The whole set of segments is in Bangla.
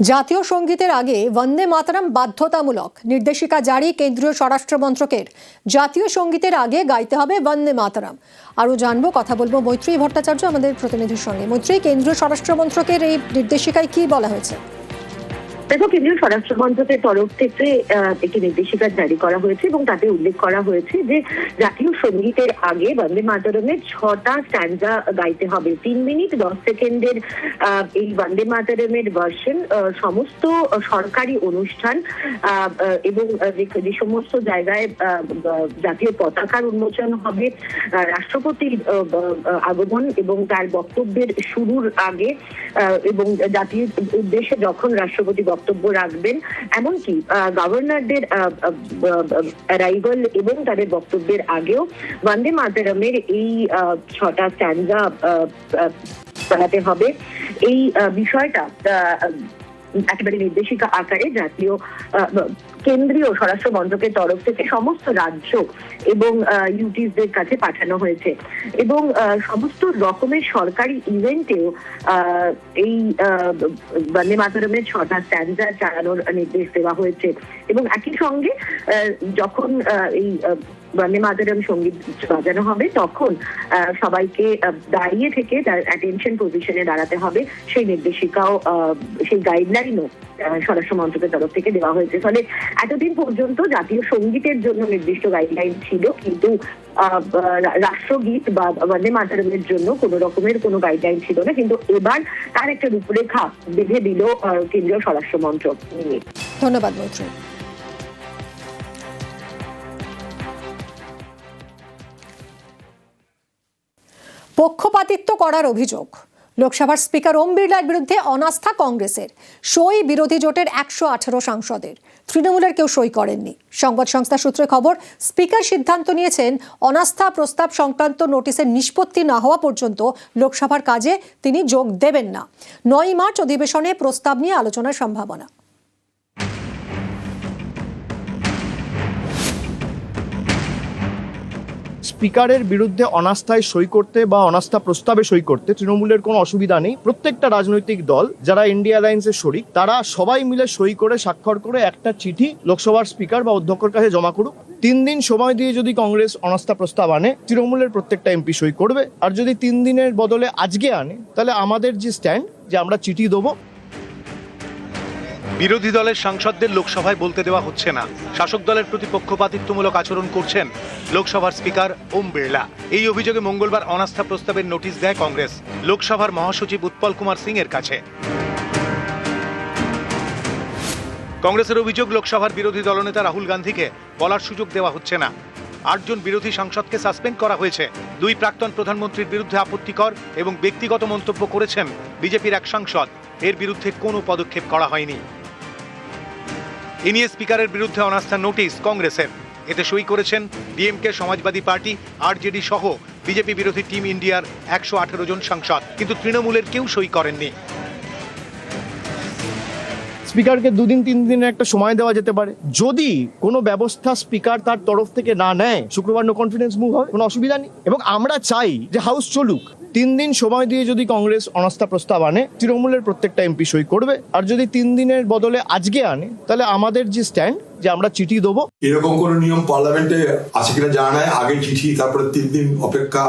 জাতীয় সঙ্গীতের আগে বন্দে মাতরম বাধ্যতামূলক নির্দেশিকা জারি কেন্দ্রীয় স্বরাষ্ট্র মন্ত্রকের। জাতীয় সঙ্গীতের আগে গাইতে হবে বন্দে মাতরম। আরও জানবো, কথা বলবো মৈত্রী ভট্টাচার্য আমাদের প্রতিনিধির সঙ্গে। মৈত্রী, কেন্দ্রীয় স্বরাষ্ট্র মন্ত্রকের এই নির্দেশিকায় কি বলা হয়েছে? দেখো, কেন্দ্রীয় স্বরাষ্ট্র মন্ত্রকের তরফ থেকে একটি নির্দেশিকা জারি করা হয়েছে এবং তাতে উল্লেখ করা হয়েছে যে জাতীয় সঙ্গীতের আগে বন্দে মাতরমের 6টা স্ট্যান্জা গাইতে হবে। 3 মিনিট 10 সেকেন্ডের এই বন্দে মাতরমের ভার্সন সমস্ত সরকারি অনুষ্ঠান এবং যে সমস্ত জায়গায় জাতীয় পতাকার উন্মোচন হবে, রাষ্ট্রপতির আগমন এবং তার বক্তব্যের শুরুর আগে এবং জাতির উদ্দেশ্যে যখন রাষ্ট্রপতি বক্তব্য রাখবেন, এমনকি গভর্নরদের অ্যারাইভাল এবং তাদের বক্তব্যের আগেও বন্দে মাতরমের এই 6টা স্ট্যান্জা চালাতে হবে। এই বিষয়টা একেবারে নির্দেশিকা আকারে জাতীয় কেন্দ্রীয় স্বরাষ্ট্র মন্ত্রকের তরফ থেকে সমস্ত রাজ্য এবং ইউটিসদের কাছে পাঠানো হয়েছে এবং সমস্ত রকমের সরকারি ইভেন্টেও এই বন্দে মাতরমের 6টা স্ট্যান্জা চালানোর নির্দেশ দেওয়া হয়েছে এবং একই সঙ্গে যখন এই বন্দে মাতরম সঙ্গীত বাজানো হবে তখন সবাইকে দাঁড়িয়ে থেকে তার অ্যাটেনশন পজিশনে দাঁড়াতে হবে, সেই নির্দেশিকাও সেই গাইডলাইনও স্বরাষ্ট্র মন্ত্রকের তরফ থেকে দেওয়া হয়েছে। ফলে এতদিন পর্যন্ত জাতীয় সঙ্গীতের জন্য নির্দিষ্ট গাইডলাইন ছিল, কিন্তু রাষ্ট্রগীত বা বন্দে মাতরমের জন্য কোনো রকমের কোনো গাইডলাইন ছিল না, কিন্তু এবার তার একটা রূপরেখা বেঁধে দিল কেন্দ্রীয় স্বরাষ্ট্র মন্ত্রক। ধন্যবাদ মৈত্রী। পক্ষপাতিত্ব করার অভিযোগ। লোকসভার স্পিকার ওম বিড়লার বিরুদ্ধে অনাস্থা কংগ্রেসের। সই বিরোধী জোটের 118 সাংসদের, তৃণমূলের কেউ সই করেননি। সংবাদ সংস্থা সূত্রে খবর, স্পিকার সিদ্ধান্ত নিয়েছেন অনাস্থা প্রস্তাব সংক্রান্ত নোটিশের নিষ্পত্তি না হওয়া পর্যন্ত লোকসভার কাজে তিনি যোগ দেবেন না। 9 মার্চ অধিবেশনে প্রস্তাব নিয়ে আলোচনার সম্ভাবনা। স্পিকারের বিরুদ্ধে অনাস্থায় সই করতে বা অনাস্থা প্রস্তাবে সই করতে তৃণমূলের কোনো অসুবিধা নেই। প্রত্যেকটা রাজনৈতিক দল যারা ইন্ডিয়া অ্যালায়েন্সের শরিক, তারা সবাই মিলে সই করে স্বাক্ষর করে একটা চিঠি লোকসভার স্পিকার বা অধ্যক্ষের কাছে জমা করুক। 3 দিন সময় দিয়ে যদি কংগ্রেস অনাস্থা প্রস্তাব আনে, তৃণমূলের প্রত্যেকটা এমপি সই করবে। আর যদি 3 দিনের বদলে আজকে আনে, তাহলে আমাদের যে স্ট্যান্ড, যে আমরা চিঠি দেবো। বিরোধী দলের সাংসদদের লোকসভায় বলতে দেওয়া হচ্ছে না, শাসক দলের প্রতি পক্ষপাতিত্বমূলক আচরণ করছেন লোকসভার স্পিকার ওম বিড়লা। এই অভিযোগে মঙ্গলবার অনাস্থা প্রস্তাবের নোটিশ দেয় কংগ্রেস লোকসভার মহাসচিব উৎপল কুমার সিং এর কাছে। কংগ্রেসের অভিযোগ, লোকসভার বিরোধী দলনেতা রাহুল গান্ধীকে বলার সুযোগ দেওয়া হচ্ছে না। 8 জন বিরোধী সাংসদকে সাসপেন্ড করা হয়েছে। 2 প্রাক্তন প্রধানমন্ত্রীর বিরুদ্ধে আপত্তিকর এবং ব্যক্তিগত মন্তব্য করেছেন বিজেপির এক সাংসদ, এর বিরুদ্ধে কোনো পদক্ষেপ করা হয়নি। এ নিয়ে স্পিকারের বিরুদ্ধে অনাস্থা নোটিশ কংগ্রেসের। এতে সই করেছেন ডিএমকে, সমাজবাদী পার্টি, আরজেডি সহ বিজেপি বিরোধী টিম ইন্ডিয়ার 118 জন সাংসদ, কিন্তু তৃণমূলের কেউ সই করেননি। স্পিকারকে 2 দিন 3 দিনের একটা সময় দেওয়া যেতে পারে। যদি কোনো ব্যবস্থা স্পিকার তার তরফ থেকে না নেয়, শুক্রবার নো কনফিডেন্স মুভ হবে, কোনো অসুবিধা নেই। এবং আমরা চাই যে হাউস চলুক। 3 দিন সময় দিয়ে যদি কংগ্রেস অনাস্থা প্রস্তাব আনে, তৃণমূলের প্রত্যেকটা এমপি সই করবে। আর যদি 3 দিনের বদলে আজকে আনে, তাহলে আমাদের যে স্ট্যান্ড, যে আমরা চিঠি দেবো। এরকম কোন নিয়ম পার্লামেন্টে আছে কিনা জানা নাই। আগে চিঠি, তারপরে 3 দিন অপেক্ষা,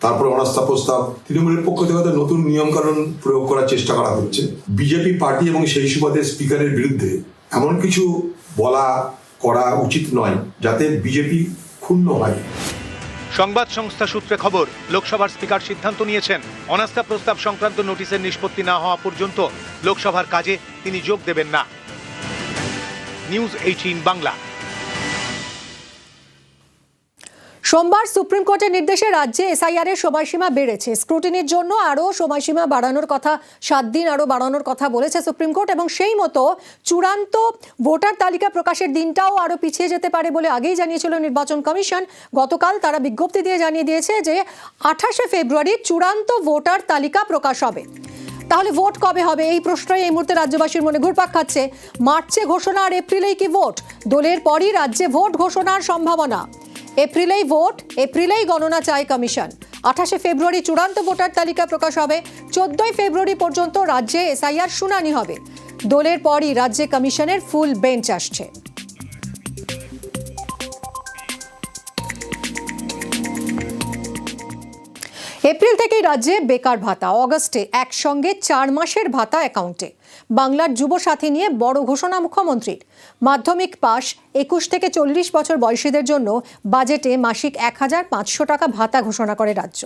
তারপরে অনাস্থা প্রস্তাব। তৃণমূলের পক্ষ থেকে নতুন নিয়ম কানুন প্রয়োগ করার চেষ্টা করা হচ্ছে। বিজেপি পার্টি এবং সেই সুবাদে স্পিকারের বিরুদ্ধে এমন কিছু বলা করা উচিত নয় যাতে বিজেপি ক্ষুণ্ণ হয়। সংবাদ সংস্থা সূত্রে খবর, লোকসভার স্পিকার সিদ্ধান্ত নিয়েছেন অনাস্থা প্রস্তাব সংক্রান্ত নোটিশের নিষ্পত্তি না হওয়া পর্যন্ত লোকসভার কাজে তিনি যোগ দেবেন না। নিউজ 18 বাংলা। সোমবার সুপ্রিম কোর্টের নির্দেশে রাজ্যে এসআইআর এর সময়সীমা বেড়েছে। স্ক্রুটিনির জন্য আরও সময়সীমা বাড়ানোর কথা, 7 দিন আরও বাড়ানোর কথা বলেছে সুপ্রিম কোর্ট এবং সেই মতো চূড়ান্ত ভোটার তালিকা প্রকাশের দিনটাও আরও পিছিয়ে যেতে পারে বলে আগেই জানিয়েছিল নির্বাচন কমিশন। গতকাল তারা বিজ্ঞপ্তি দিয়ে জানিয়ে দিয়েছে যে 28শে ফেব্রুয়ারি চূড়ান্ত ভোটার তালিকা প্রকাশ হবে। তাহলে ভোট কবে হবে, এই প্রশ্নই এই মুহূর্তে রাজ্যবাসীর মনে ঘুরপাক খাচ্ছে। মার্চে ঘোষণা আর এপ্রিলেই কি ভোট? দোলের পরই রাজ্যে ভোট ঘোষণার সম্ভাবনা। এপ্রিলেই ভোট, এপ্রিলেই গণনা চায় কমিশন। 28শে ফেব্রুয়ারি চূড়ান্ত ভোটার তালিকা প্রকাশ হবে। 14ই ফেব্রুয়ারি পর্যন্ত রাজ্যে এসআইআর শুনানি হবে। দোলের পরই রাজ্যে কমিশনের ফুল বেঞ্চ আসছে। এপ্রিল থেকেই রাজ্যে বেকার ভাতা, অগস্টে একসঙ্গে 4 মাসের ভাতা অ্যাকাউন্টে। বাংলার যুব সাথী নিয়ে বড় ঘোষণা মুখ্যমন্ত্রীর। মাধ্যমিক পাশ 21 থেকে 40 বছর বয়সীদের জন্য বাজেটে মাসিক 1500 টাকা ভাতা ঘোষণা করে রাজ্য।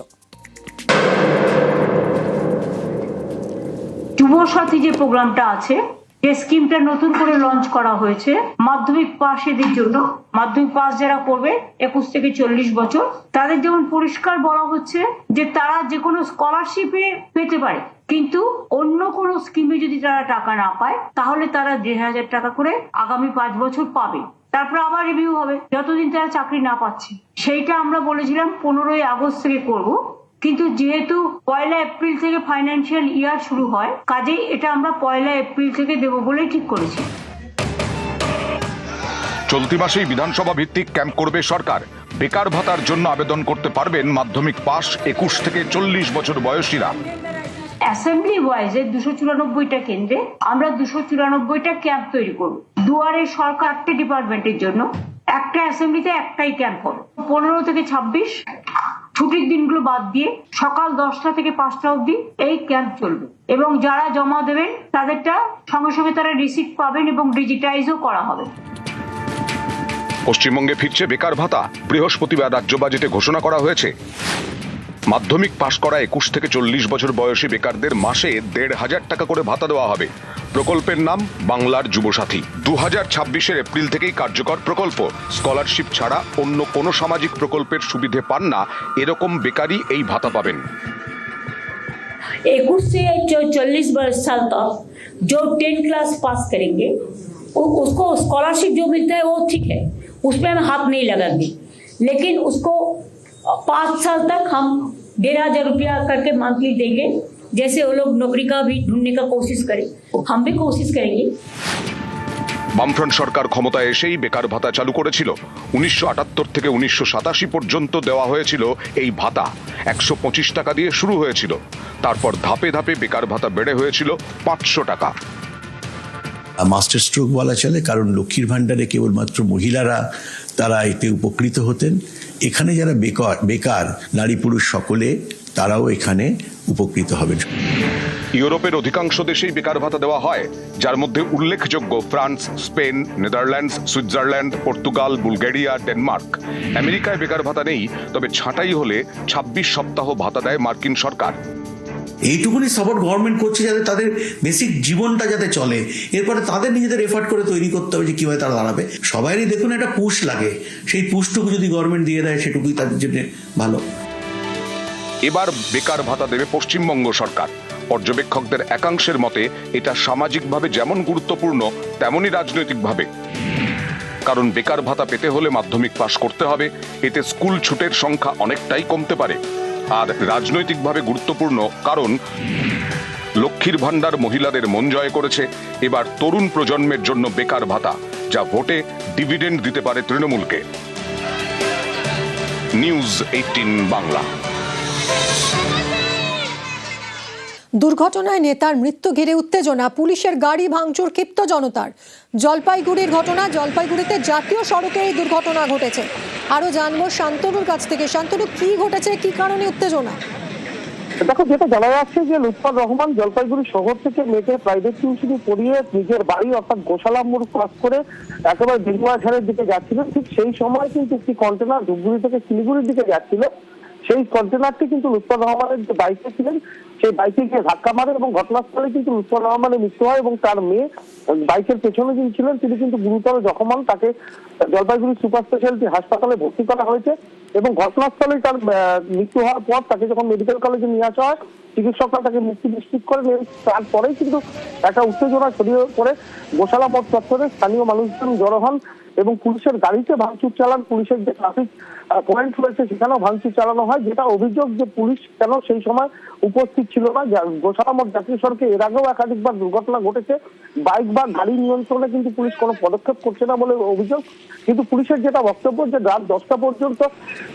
যুব সাথী যে প্রোগ্রামটা আছে, যে স্কিমটা নতুন করে লঞ্চ করা হয়েছে মাধ্যমিক পাশেদের জন্য, মাধ্যমিক পাস যারা করবে 21 থেকে 40 বছর, তাদের যেমন পরিষ্কার বলা হচ্ছে যে তারা যে কোনো স্কলারশিপে পেতে পারে, কিন্তু অন্য কোনো স্কিমে যদি তারা টাকা না পায় তাহলে তারা 1500 টাকা করে আগামী 5 বছর পাবে। তারপর আবার রিভিউ হবে যতদিন তারা চাকরি না পাচ্ছে। সেইটা আমরা বলেছিলাম 15ই আগস্ট থেকে করব, কিন্তু যেহেতু 1 এপ্রিল থেকে ফাইন্যান্সিয়াল ইয়ার শুরু হয়, কাজেই এটা আমরা 1 এপ্রিল থেকে দেব বলেই ঠিক করেছি। চলতি মাসেই বিধানসভা ভিত্তিক ক্যাম্প করবে সরকার। বেকার ভাতার জন্য আবেদন করতে পারবেন মাধ্যমিক পাস 21 থেকে 40 বছর বয়সীরা। অ্যাসেম্বলি ওয়াইজে 294টা কেন্দ্রে আমরা 294টা ক্যাম্প তৈরি করব। দুয়ারে সরকার 8টে ডিপার্টমেন্টের জন্য একটা অ্যাসেম্বলিতে একটাই ক্যাম্প হবে। 15 থেকে 26 ছুটির দিনগুলো বাদ দিয়ে সকাল 10টা থেকে 5টা অবধি এই ক্যাম্প চলবে, এবং যারা জমা দেবেন তাদেরটা সঙ্গে সঙ্গে তারা রিসিপ্ট পাবেন এবং ডিজিটাইজও করা হবে। পশ্চিমবঙ্গে ফিরছে বেকার ভাতা। বৃহস্পতিবার রাজ্য বাজেটে ঘোষণা করা হয়েছে মাধ্যমিক পাশ করা 21 থেকে 40 বছর বয়সী বেকারদের মাসে 1500 টাকা করে ভাতা দেওয়া হবে। প্রকল্পের নাম বাংলার যুব সাথী। 2026 এপ্রিল থেকেই কার্যকর প্রকল্প। স্কলারশিপ ছাড়া অন্য কোনো সামাজিক প্রকল্পের সুবিধে পান না এরকম বেকারই এই ভাতা পাবেন। 21 से 40 साल तक जो 10 क्लास पास करेंगे उसको स्कॉलरशिप जो मिलता है वो ठीक है, उसमें हम हाथ नहीं लगाएंगे, लेकिन उसको 5 साल तक हम 1500 रुपया करके मंथली देंगे। जैसे वो लोग नौकरी का भी ढूंढने का कोशिश करें, हम भी कोशिश करेंगे। বামফ্রন্ট সরকার ক্ষমতায় এসেই বেকার ভাতা চালু করেছিল। 1978 থেকে 1987 পর্যন্ত দেওয়া হয়েছিল এই ভাতা। 125 টাকা দিয়ে শুরু হয়েছিল, তারপর ধাপে ধাপে বেকার ভাতা বেড়ে হয়েছিল 500 টাকা। মাস্টার স্ট্রোক বলা চলে, কারণ লক্ষ্মীর ভাণ্ডারে কেবলমাত্র মহিলারা তারা এতে উপকৃত হতেন। এখানে যারা বেকার নারী পুরুষ সকলে তারাও এখানে উপকৃত হবেন। ইউরোপের অধিকাংশ দেশেই বেকার ভাতা দেওয়া হয়, যার মধ্যে উল্লেখযোগ্য France, Spain, Netherlands, Switzerland, Portugal, Bulgaria, Denmark. আমেরিকায় বেকার ভাতা নেই, তবে ছাঁটাই হলে 26 সপ্তাহ ভাতা দেয় মার্কিন সরকার। এইটুকুনি সাপোর্ট গভর্নমেন্ট করছে যাতে তাদের বেসিক জীবনটা যাতে চলে, এরপরে তাদের নিজেদের এফার্ট করে তৈরি করতে হবে যে কিভাবে তারা দাঁড়াবে। সবারই দেখুন একটা পুশ লাগে, সেই পুশটুকু যদি গভর্নমেন্ট দিয়ে দেয় সেটুকুই তাদের জন্য ভালো। এবার বেকার ভাতা দেবে পশ্চিমবঙ্গ সরকার। পর্যবেক্ষকদের একাংশের মতে এটা সামাজিকভাবে যেমন গুরুত্বপূর্ণ তেমনই রাজনৈতিকভাবে। কারণ বেকার ভাতা পেতে হলে মাধ্যমিক পাশ করতে হবে, এতে স্কুল ছুটের সংখ্যা অনেকটাই কমতে পারে। আর রাজনৈতিকভাবে গুরুত্বপূর্ণ কারণ লক্ষ্মীর ভাণ্ডার মহিলাদের মন জয় করেছে। এবার তরুণ প্রজন্মের জন্য বেকার ভাতা, যা ভোটে ডিভিডেন্ড দিতে পারে তৃণমূলকে। নিউজ 18 বাংলা। দুর্ঘটনায় নেতার মৃত্যু ঘিরে উত্তেজনা, পুলিশের গাড়ি ভাঙচুর ক্ষিপ্ত জনতার। জলপাইগুড়ির ঘটনা, জলপাইগুড়িতে জাতীয় সড়কে এই দুর্ঘটনা ঘটেছে। আরো জানবো শান্তনুর কাছ থেকে। শান্তনু, কি ঘটেছে, কি কারণে উত্তেজনা? দেখো, যেটা জানা যাচ্ছে যে লুৎফর রহমান জলপাইগুড়ি শহর থেকে মেয়েকে প্রাইভেট টিউশনি পড়িয়ে নিজের বাড়ি অর্থাৎ গোশালা মোড় ক্রস করে একেবারে দিনবাজারের দিকে যাচ্ছিলেন। ঠিক সেই সময় কিন্তু একটি কন্টেনার ধূপগুড়ি থেকে শিলিগুড়ির দিকে যাচ্ছিল। সেই কন্টেনারটি কিন্তু লুৎফর রহমানের যে বাইকে ছিলেন সেই বাইকে গিয়ে ধাক্কা মারে এবং ঘটনাস্থলে কিন্তু লুৎফর রহমানের মৃত্যু হয় এবং তার মেয়ে বাইকের পেছনে যিনি ছিলেন তিনি কিন্তু গুরুতর জখম হন। তাকে জলপাইগুড়ি সুপার স্পেশালিটি হাসপাতালে ভর্তি করা হয়েছে এবং ঘটনাস্থলে তার মৃত্যু হওয়ার পর তাকে যখন মেডিকেল কলেজে নিয়ে আসা হয় চিকিৎসকরা তাকে মৃত্যু নিশ্চিত করেন। তারপরেই কিন্তু একটা উত্তেজনা ছড়িয়ে পড়ে গোশালা মোড় চত্বরে। স্থানীয় মানুষজন জড়ো হন এবং পুলিশের গাড়িতে ভাঙচুর চালান, পুলিশের যে ট্রাফিক পয়েন্ট রয়েছে সেখানেও ভাঙচুর চালানো হয়, যেটা অভিযোগ যে পুলিশ কেন সেই সময় উপস্থিত ছিল না। গোসালা মোড় জাতীয় সড়কে এর আগেও একাধিকবার দুর্ঘটনা ঘটেছে, বাইক বা গাড়ি নিয়ন্ত্রণে কিন্তু পুলিশ কোনো পদক্ষেপ করছে না বলে অভিযোগ। কিন্তু পুলিশের যেটা বক্তব্য যে রাত 10টা পর্যন্ত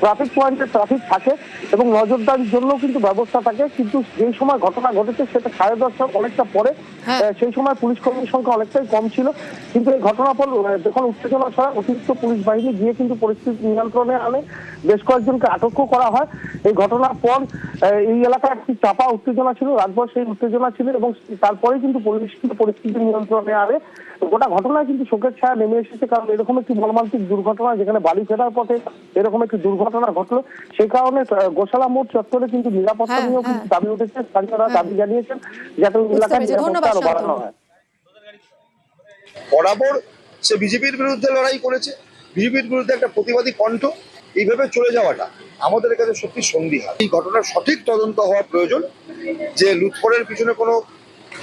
ট্রাফিক পয়েন্টে ট্রাফিক থাকে এবং নজরদারির জন্য কিন্তু ব্যবস্থা থাকে, কিন্তু যেই সময় ঘটনা ঘটেছে সেটা 10:30 অনেকটা পরে, সেই সময় পুলিশ কর্মীর সংখ্যা অনেকটাই কম ছিল। কিন্তু এই ঘটনার পর যখন উত্তেজনা ছড়ায়, অতিরিক্ত পুলিশ বাহিনী গিয়ে কিন্তু পরিস্থিতি নিয়ন্ত্রণে আনে, বেশ কয়েকজনকে আটকও করা হয়। এই ঘটনার পর এই এলাকায় একটি চাপা উত্তেজনা ছিল, রাতভর সেই উত্তেজনা ছিল এবং তারপরে কিন্তু পুলিশ পরিস্থিতি নিয়ন্ত্রণে আনে। গোটা ঘটনায় কিন্তু শোকের ছায়া নেমে এসেছে, কারণ এরকম একটি মর্মান্তিক দুর্ঘটনা, যেখানে বাড়ি ফেরার পথে এরকম একটি দুর্ঘটনা ঘটলো, সেই কারণে গোসালা মোড় চত্বরে কিন্তু নিরাপত্তা নিয়েও কিন্তু দাবি উঠেছে। স্থানীয়রা দাবি জানিয়েছেন যাতে এলাকার নিরাপত্তা আরো বাড়ানো হয়। বরাবর সে বিজেপির বিরুদ্ধে লড়াই করেছে, বিজেপির বিরুদ্ধে একটা প্রতিবাদী কণ্ঠ, এইভাবে চলে যাওয়াটা আমাদের কাছে সত্যি সন্দিহান। এই ঘটনার সঠিক তদন্ত হওয়া প্রয়োজন, যে লুৎফরের পিছনে কোনো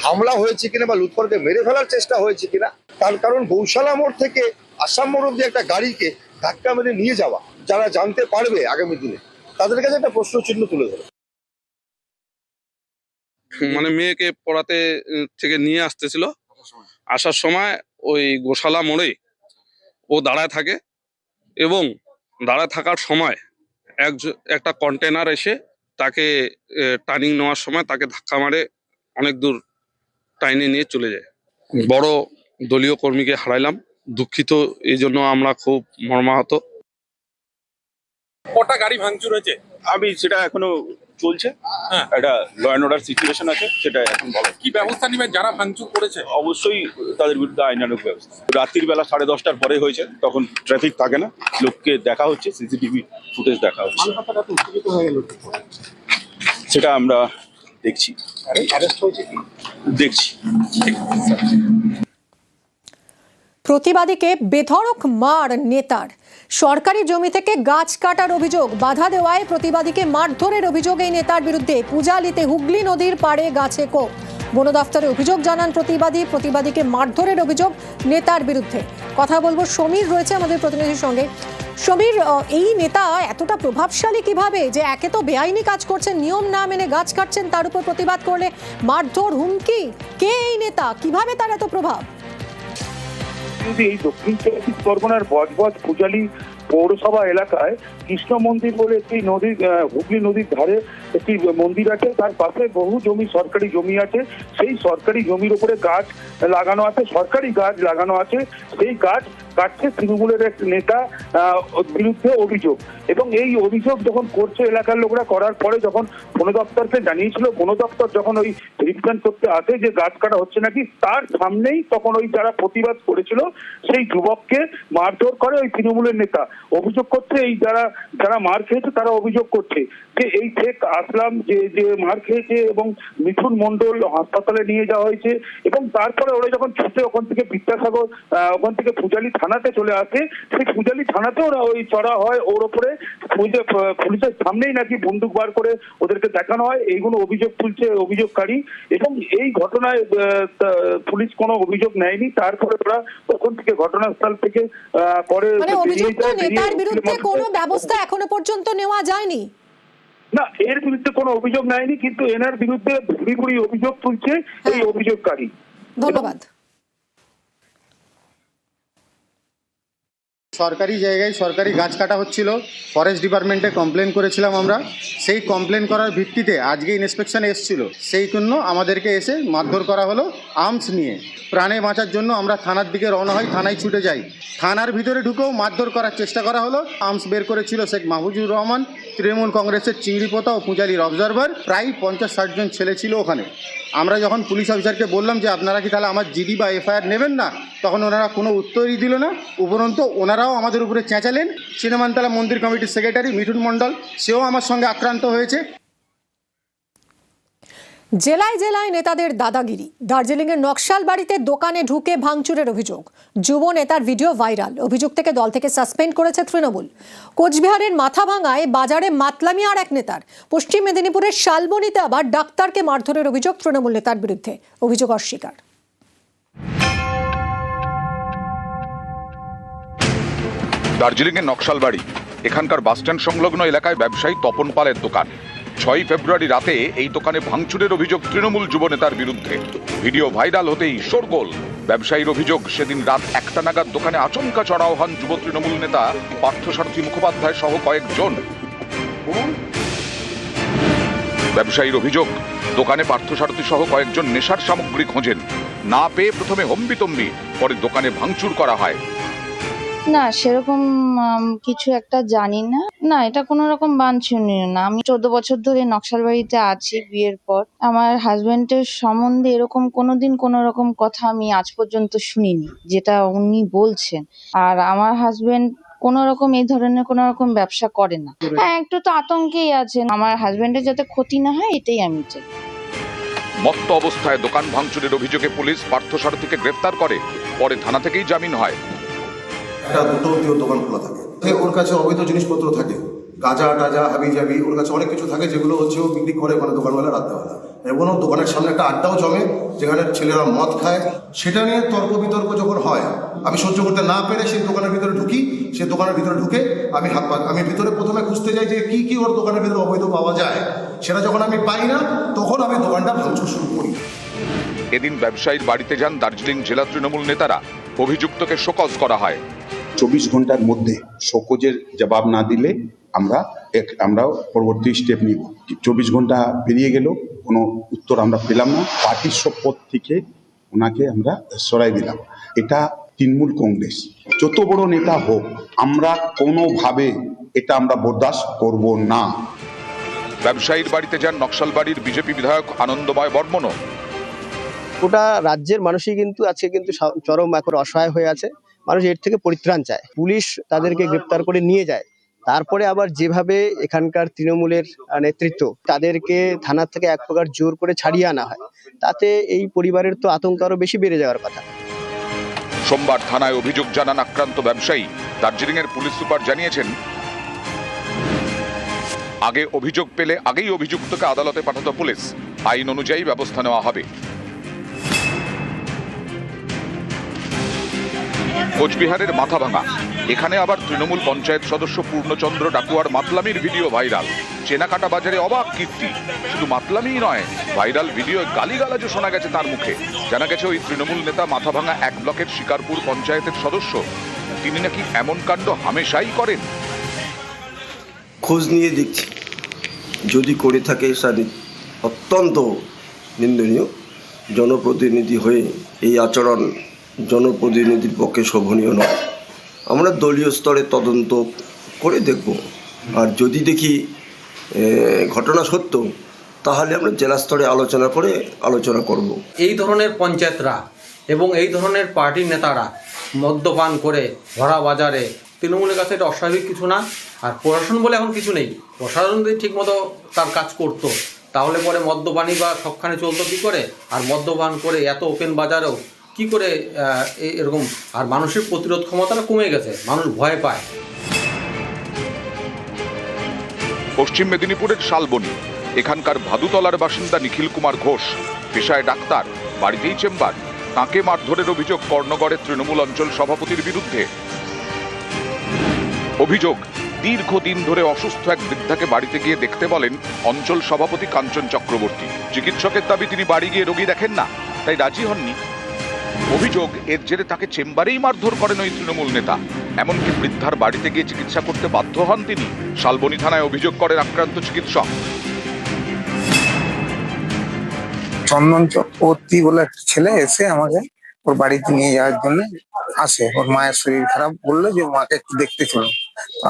হামলা হয়েছে কিনা বা লুৎফরকে মেরে ফেলার চেষ্টা হয়েছে কিনা। তার কারণ গৌশালা মোড় থেকে আসাম মোড় অব্দি একটা গাড়িকে ধাক্কা মেরে নিয়ে যাওয়া, যারা জানতে পারবে আগামী দিনে তাদের কাছে একটা প্রশ্ন চিহ্ন তুলে ধরে। মানে মেয়েকে পড়াতে থেকে নিয়ে আসতেছিল, আসার সময় ওই গোশালা মোড়ে ও দাঁড়ায় থাকে এবং দাঁড়ায় থাকার সময় একটা কন্টেনার এসে তাকে টার্নিং নেওয়ার সময় তাকে ধাক্কা মারে, অনেক দূর টাইনে নিয়ে চলে যায়। বড় দলীয় কর্মীকে হারাইলাম, দুঃখিত, এই জন্য আমরা খুব মর্মাহত। কটা গাড়ি ভাঙচুর হয়েছে আমি সেটা এখনো চলছে, একটা ল অ্যান্ড অর্ডার সিচুয়েশন আছে, সেটা এখন বলা। কি ব্যবস্থা নেবেন যারা ভাঙচুর করেছে? অবশ্যই তাদের বিরুদ্ধে আইনানুগ ব্যবস্থা। রাত্রির বেলা 10:30টার পরে হয়েছে, তখন ট্রাফিক থাকে না, লোককে দেখা হচ্ছে, সিসিটিভি ফুটেজ দেখা হচ্ছে, সেটা আমরা দেখছি দেখছি। প্রতিবাদীকে বেধড়ক মার নেতার। সরকারি জমি থেকে গাছ কাটার অভিযোগ, বাধা দেওয়ায় প্রতিবাদীকে মারধরের অভিযোগ এই নেতার বিরুদ্ধে। পূজালিতে হুগলি নদীর পাড়ে গাছে কোপ, বন দফতরে অভিযোগ জানান প্রতিবাদীকে মারধরের অভিযোগ নেতার বিরুদ্ধে। কথা বলবো, সমীর রয়েছে আমাদের প্রতিনিধির সঙ্গে। সমীর, এই নেতা এতটা প্রভাবশালী কিভাবে, যে একে তো বেআইনি কাজ করছেন, নিয়ম না মেনে গাছ কাটছেন, তার উপর প্রতিবাদ করলে মারধর, হুমকি? কে এই নেতা, কিভাবে তার এত প্রভাব? এই দক্ষিণ চব্বিশ পরগনার বজবজ পূজালি পৌরসভা এলাকায় কৃষ্ণ মন্দির বলে একটি নদীর, হুগলি নদীর ধারে একটি মন্দির আছে, তার পাশে বহু জমি, সরকারি জমি আছে। সেই সরকারি জমির উপরে গাছ লাগানো আছে, সরকারি গাছ লাগানো আছে, সেই গাছ কাটছে তৃণমূলের এক নেতা বিরুদ্ধে অভিযোগ। এবং এই অভিযোগ যখন করছে এলাকার লোকরা, করার পরে যখন বন দপ্তরকে জানিয়েছিল, বন দপ্তর যখন ওই ভেরিফিকেশন করতে আসে যে গাছ কাটা হচ্ছে নাকি, তার সামনেই তখন ওই যারা প্রতিবাদ করেছিল সেই যুবককে মারধর করে ওই তৃণমূলের নেতা। অভিযোগ করছে এই যারা মার খেয়েছে তারা অভিযোগ করছে যে এই শেখ আসলাম যে মার খেয়েছে এবং মিঠুন মন্ডল হাসপাতালে নিয়ে যাওয়া হয়েছে। এবং তারপরে ওরা যখন ছুটে ওখান থেকে বিদ্যাসাগর, ওখান থেকে পূজালি থানাতে চলে আসে, সেই পূজালি থানাতে ওরা ওই চড়া হয়, ওর ওপরে পুলিশের সামনেই নাকি বন্দুক বার করে ওদেরকে দেখানো হয়। এইগুলো অভিযোগ তুলছে অভিযোগকারী। এবং এই ঘটনায় পুলিশ কোনো অভিযোগ নেয়নি। তারপরে ওরা ওখান থেকে ঘটনাস্থল থেকে পরে নেতার বিরুদ্ধে কোনো ব্যবস্থা এখনো পর্যন্ত নেওয়া যায়নি। না, এর বিরুদ্ধে কোনো অভিযোগ নেয়নি, কিন্তু এনার বিরুদ্ধে ভুড়ি ভুড়ি অভিযোগ তুলছে এই অভিযোগকারী। ধন্যবাদ। সরকারি জায়গায় সরকারি গাছ কাটা হচ্ছিল, ফরেস্ট ডিপার্টমেন্টে কমপ্লেন করেছিলাম আমরা। সেই কমপ্লেন করার ভিত্তিতে আজকে ইন্সপেকশনে এসেছিল, সেই জন্য আমাদেরকে এসে মারধর করা হলো আর্মস নিয়ে। প্রাণে বাঁচার জন্য আমরা থানার দিকে রওনা হই, থানায় ছুটে যাই। থানার ভিতরে ঢুকেও মারধর করার চেষ্টা করা হলো। আর্মস বের করেছিল শেখ মাহফুজুর রহমান, তৃণমূল কংগ্রেসের চিংড়িপোতা ও পূজালির অবজারভার। প্রায় 50-60 জন ছেলে ছিল ওখানে। আমরা যখন পুলিশ অফিসারকে বললাম যে আপনারা কি তাহলে আমার জিডি বা এফআইআর নেবেন না, তখন ওনারা কোনো উত্তরই দিল না। উপরন্তু ওনারাও আমাদের উপরে চেঁচালেন। চিনমানতলা মন্দির কমিটির সেক্রেটারি মিঠুন মণ্ডল, সেও আমার সঙ্গে আক্রান্ত হয়েছে। জেলায় জেলায় নেতাদের দাদাগিরি। দার্জিলিংয়ের নকশাল বাড়িতে দোকানে ঢুকে ভাঙচুরের অভিযোগ, যুব নেতার ভিডিও ভাইরাল। অভিযোগ থেকে দল থেকে সাসপেন্ড করেছে তৃণমূল। কোচবিহারের মাথাভাঙায় বাজারে মাতলামি আর এক নেতার। পশ্চিম মেদিনীপুরের শালবনীতে আবার ডাক্তারকে মারধরের অভিযোগ তৃণমূল নেতার বিরুদ্ধে। অভিযোগ অস্বীকার। দার্জিলিংয়ের নকশালবাড়ি, এখানকার বাসস্ট্যান্ড সংলগ্ন এলাকায় ব্যবসায়ী তপন পালের দোকান। 6 ফেব্রুয়ারি রাতে এই দোকানে ভাঙচুরের অভিযোগ তৃণমূল যুবনেতার বিরুদ্ধে। ভিডিও ভাইরাল হতেই শোরগোল। ব্যবসায়ীর অভিযোগ, সেদিন রাত 1টা নাগাদ দোকানে আচমকা চড়াও হন যুব তৃণমূল নেতা পার্থসারথী মুখোপাধ্যায় সহ কয়েকজন। ব্যবসায়ীর অভিযোগ, দোকানে পার্থসারথী সহ কয়েকজন নেশার সামগ্রী খোঁজেন, না পেয়ে প্রথমে হম্বিতম্বি, পরে দোকানে ভাঙচুর করা হয়। না সেরকম কিছু একটা জানি না। না, এটা কোনো রকম বাঞ্ছনীয় না। আমি 14 বছর ধরে নকশালবাড়িতে আছি বিয়ের পর। আমার হাজবেন্ডের সম্বন্ধে এরকম কোনোদিন কোনো রকম কথা আমি আজ পর্যন্ত শুনিনি যেটা উনি বলছেন। আর আমার হাজবেন্ড কোনো রকম এই ধরনের কোনো রকম ব্যবসা করে না। হ্যাঁ, একটু তো আতঙ্কেই আছেন। আমার হাজবেন্ডের যাতে ক্ষতি না হয় এটাই আমি চাই। মত্ত অবস্থায় দোকান ভাঙচুরের অভিযোগে পুলিশ পার্থসারথীকে গ্রেফতার করে, পরে থানা থেকেই জামিন হয়। একটা দুটো অবধি ওর দোকান খোলা থাকে, ওর কাছে অবৈধ জিনিসপত্র থাকে, গাঁজা টাজা হাবি জাবি, ওর কাছে অনেক কিছু থাকে যেগুলো হচ্ছে ও বিক্রি করে ওখানে দোকানবেলা রাত্রেবেলা। এবং ওর দোকানের সামনে একটা আড্ডাও জমে যেখানে ছেলেরা মদ খায়। সেটা নিয়ে তর্ক বিতর্ক যখন হয়, আমি সহ্য করতে না পেরে সেই দোকানের ভিতরে ঢুকি। সে দোকানের ভিতরে ঢুকে আমি ভিতরে প্রথমে খুঁজতে যাই যে কি কি ওর দোকানের ভিতরে অবৈধ পাওয়া যায়। সেটা যখন আমি পাই না তখন আমি দোকানটা ভাঙচুর শুরু করি। এদিন ব্যবসায়ীর বাড়িতে যান দার্জিলিং জেলা তৃণমূল নেতারা। অভিযুক্তকে শোকজ করা হয়। 24 ঘন্টার মধ্যে শোকজের জবাব না দিলে আমরাও পরবর্তী স্টেপ নিব। 24 ঘন্টা পেরিয়ে গেল, কোনো উত্তর আমরা পেলাম না। পার্টির শপথ থেকে ওনাকে আমরা সরাই দিলাম। এটা তৃণমূল কংগ্রেস, যত বড় নেতা হোক, আমরা কোনোভাবে এটা আমরা বরদাস্ত করব না। ব্যবসায়ীর বাড়িতে যান নকশালবাড়ির বিজেপি বিধায়ক আনন্দময় বর্মনও। গোটা রাজ্যের মানুষই কিন্তু আজকে কিন্তু চরম এখন অসহায় হয়ে আছে। মানুষ এর থেকে পরিত্রাণ চায়। পুলিশ তাদেরকে গ্রেপ্তার করে নিয়ে যায়, তারপরে আবার যেভাবে এখানকার তৃণমূলের নেতৃত্ব তাদেরকে থানা থেকে এক প্রকার জোর করে ছাড়িয়ে আনা হয়, তাতে এই পরিবারের তো আতঙ্ক আরো বেশি বেড়ে যাওয়ার কথা। সোমবার থানায় অভিযোগ জানান আক্রান্ত ব্যবসায়ী। দার্জিলিংয়ের পুলিশ সুপার জানিয়েছেন, আগে অভিযোগ পেলে আগেই অভিযুক্তকে আদালতে পাঠাতো পুলিশ। আইন অনুযায়ী ব্যবস্থা নেওয়া হবে। কোচবিহারের মাথাভাঙা, এখানে আবার তৃণমূল পঞ্চায়েত সদস্য পূর্ণচন্দ্র ডাকুয়ার মাতলামির ভিডিও ভাইরাল। চেনাকাটা বাজারে অবাক কীর্তি। শুধু মাতলামিই নয়, ভাইরাল ভিডিওয় গালিগালাজও শোনা গেছে তার মুখে। জানা গেছে ওই তৃণমূল নেতা মাথাভাঙা 1 ব্লকের শিকারপুর পঞ্চায়েতের সদস্য। তিনি নাকি এমন কাণ্ড হামেশাই করেন। খোঁজ নিয়ে দেখছি, যদি করে থাকে সেটা অত্যন্ত নিন্দনীয়। জনপ্রতিনিধি হয়ে এই আচরণ জনপ্রতিনিধির পক্ষে শোভনীয় নয়। আমরা দলীয় স্তরে তদন্ত করে দেখব, আর যদি দেখি ঘটনা সত্য, তাহলে আমরা জেলা স্তরে আলোচনা করব। এই ধরনের পঞ্চায়েতরা এবং এই ধরনের পার্টির নেতারা মদ্যপান করে ভরা বাজারে, তৃণমূলের কাছে এটা অস্বাভাবিক কিছু না। আর প্রশাসন বলে এখন কিছু নেই। প্রশাসন যদি ঠিকমতো তার কাজ করতো, তাহলে পরে মদ্যপানি বা সবখানে চলতো কী করে? আর মদ্যপান করে এত ওপেন বাজারেও কি করে এরকম? আর মানুষের প্রতিরোধ ক্ষমতাটা কমে গেছে, মানুষ ভয় পায়। পশ্চিম মেদিনীপুরের শালবনী, এখানকার ভাদুতলার বাসিন্দা নিখিল কুমার ঘোষ, পেশায় ডাক্তার, বাড়িতেই চেম্বার। তাঁকে মারধরের অভিযোগ কর্ণগড়ের তৃণমূল অঞ্চল সভাপতির বিরুদ্ধে। অভিযোগ, দীর্ঘদিন ধরে অসুস্থ এক বৃদ্ধাকে বাড়িতে গিয়ে দেখতে বলেন অঞ্চল সভাপতি কাঞ্চন চক্রবর্তী। চিকিৎসকের দাবি তিনি বাড়ি গিয়ে রোগী দেখেন না, তাই রাজি হননি। অভিযোগ, এর জেরে তাকে চেম্বারেই মারধর করেন ওই তৃণমূল নেতা। এমনকি বৃদ্ধার বাড়িতে গিয়ে চিকিৎসা করতে বাধ্য হন তিনি। শালবনী থানায় অভিযোগ করেন আক্রান্ত চিকিৎসক। চন্দন চক্রবর্তী বলে একটা ছেলে এসে আমাকে ওর বাড়িতে নিয়ে যাওয়ার জন্য আসে। ওর মায়ের শরীর খারাপ, বললো যে মাকে একটু দেখতে চলো।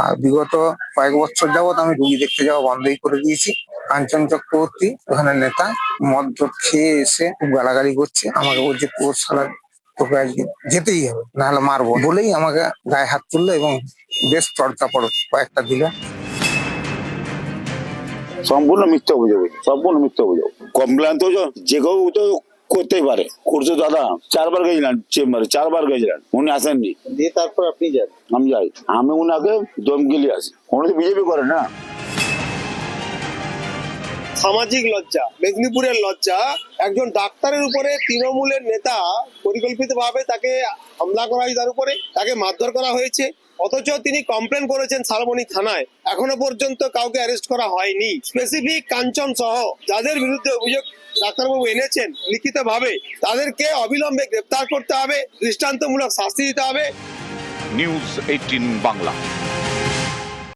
আর বিগত কয়েক বছর যাবৎ আমি রুগী দেখতে যাওয়া বন্ধই করে দিয়েছি। কাঞ্চন চক্রবর্তী ওখানে নেতা, মদ খেয়ে এসে খুব গালাগালি করছে আমাকে। বলছে তোর শালা, তোকে আজকে যেতেই হবে, নাহলে মারবো বলেই আমাকে গায়ে হাত তুললো এবং বেশ চড়কা পড়ো কয়েকটা দিলে। সম্পূর্ণ মিথ্যা অভিযোগ, সম্পূর্ণ মিথ্যা অভিযোগ। কমপ্লেন তো যে কেউ তো করতেই পারে, করছে দাদা। 4 বার গেছিলেন চেম্বারে, 4 বার গেছিলেন, উনি আসেননি। দিয়ে তারপর আপনি যান? আমি যাই, আমি উনাকে দমগিলি আসি। উনি তো বিজেপি করে না। সামাজিক লজ্জা, মেদিনীপুরের লজ্জা। একজন ডাক্তারের উপরে তৃণমূলের নেতা পরিকল্পিতভাবে তাকে হামলা করা হয়, তার উপরে তাকে মারধর করা হয়েছে। অথচ তিনি কমপ্লেন করেছেন শালবনী থানায়, এখনো পর্যন্ত কাউকে অ্যারেস্ট করা হয়নি। স্পেসিফিক কাঞ্চন সহ যাদের বিরুদ্ধে অভিযোগ ডাক্তারবাবু এনেছেন লিখিতভাবে, তাদেরকে অবিলম্বে গ্রেপ্তার করতে হবে, দৃষ্টান্তমূলক শাস্তি দিতে হবে। নিউজ 18 বাংলা।